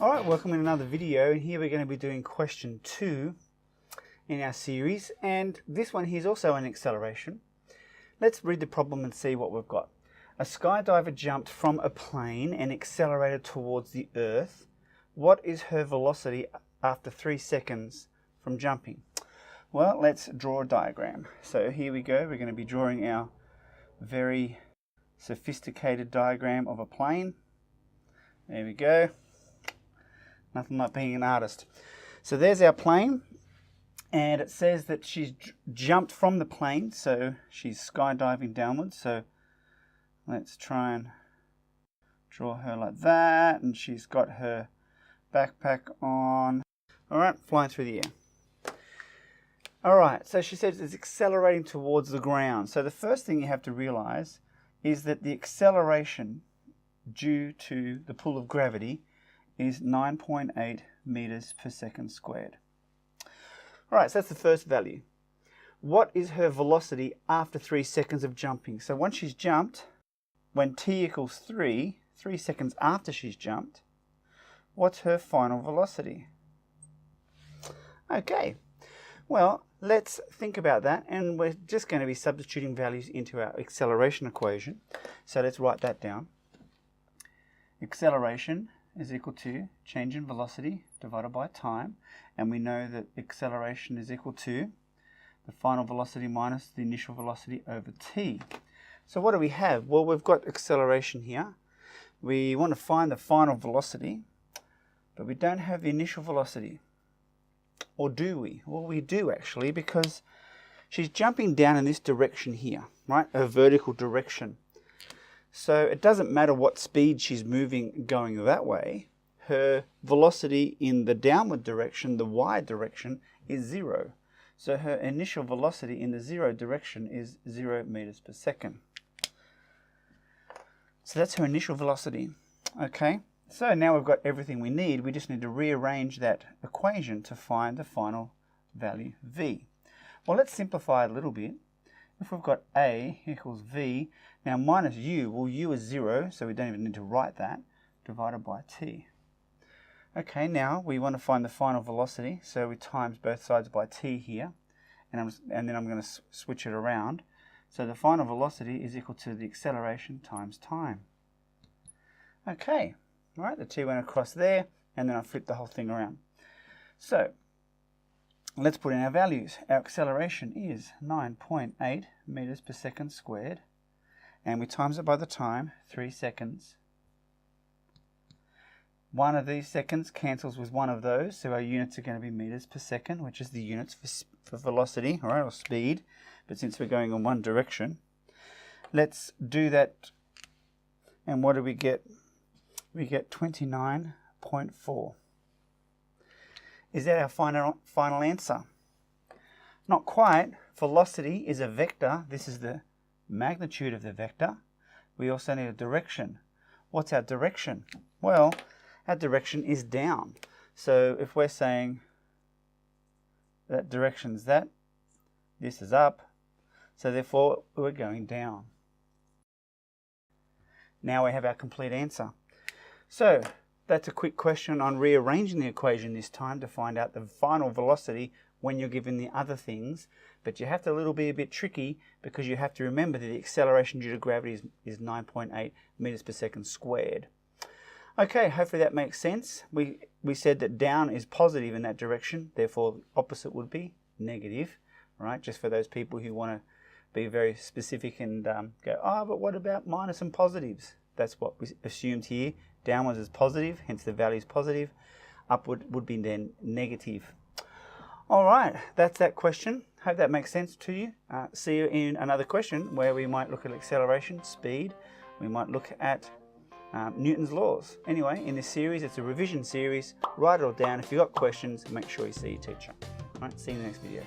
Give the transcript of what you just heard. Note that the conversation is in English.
Alright, welcome in another video, and here we're going to be doing question 2 in our series, and this one here is also an acceleration. Let's read the problem and see what we've got. A skydiver jumped from a plane and accelerated towards the Earth. What is her velocity after 3 seconds from jumping? Well, let's draw a diagram. So here we go, we're going to be drawing our very sophisticated diagram of a plane. There we go. Nothing like being an artist. So there's our plane, and it says that she's jumped from the plane, so she's skydiving downwards. So let's try and draw her like that, and she's got her backpack on. Alright, flying through the air. Alright, so she says it's accelerating towards the ground. So the first thing you have to realize is that the acceleration due to the pull of gravity is 9.8 meters per second squared. Alright, so that's the first value. What is her velocity after 3 seconds of jumping? So once she's jumped, when t equals 3 seconds after she's jumped, what's her final velocity? Okay, well, let's think about that, and we're just going to be substituting values into our acceleration equation. So let's write that down. Acceleration is equal to change in velocity divided by time, and we know that acceleration is equal to the final velocity minus the initial velocity over t. So what do we have? Well, we've got acceleration here. We want to find the final velocity, but we don't have the initial velocity. Or do we? Well, we do actually, because she's jumping down in this direction here, right? A vertical direction. So it doesn't matter what speed she's moving going that way, her velocity in the downward direction, the y direction, is 0. So her initial velocity in the 0 direction is 0 meters per second. So that's her initial velocity. Okay, so now we've got everything we need. We just need to rearrange that equation to find the final value v. Well, let's simplify it a little bit. If we've got a equals v, now minus u, well, u is 0, so we don't even need to write that, divided by t. Okay, now we want to find the final velocity, so we times both sides by t here, and then I'm going to switch it around. So the final velocity is equal to the acceleration times time. Okay, right, the t went across there, and then I flipped the whole thing around. So let's put in our values. Our acceleration is 9.8 meters per second squared, and we times it by the time, 3 seconds. One of these seconds cancels with one of those, so our units are going to be meters per second, which is the units for velocity, all right, or speed. But since we're going in one direction, let's do that. And what do we get? We get 29.4. Is that our final answer? Not quite. Velocity is a vector. This is the magnitude of the vector. We also need a direction. What's our direction? Well, our direction is down. So if we're saying that direction's that, this is up, so therefore we're going down. Now we have our complete answer. So that's a quick question on rearranging the equation this time to find out the final velocity when you're given the other things. But you have to be a bit tricky, because you have to remember that the acceleration due to gravity is 9.8 meters per second squared. Okay, hopefully that makes sense. We said that down is positive in that direction, therefore opposite would be negative, right? Just for those people who want to be very specific and go, oh, but what about minus and positives? That's what we assumed here. Downwards is positive, hence the value is positive. Upward would be then negative. All right, that's that question. Hope that makes sense to you. See you in another question where we might look at acceleration, speed. We might look at Newton's laws. Anyway, in this series, it's a revision series. Write it all down. If you've got questions, make sure you see your teacher. All right, see you in the next video.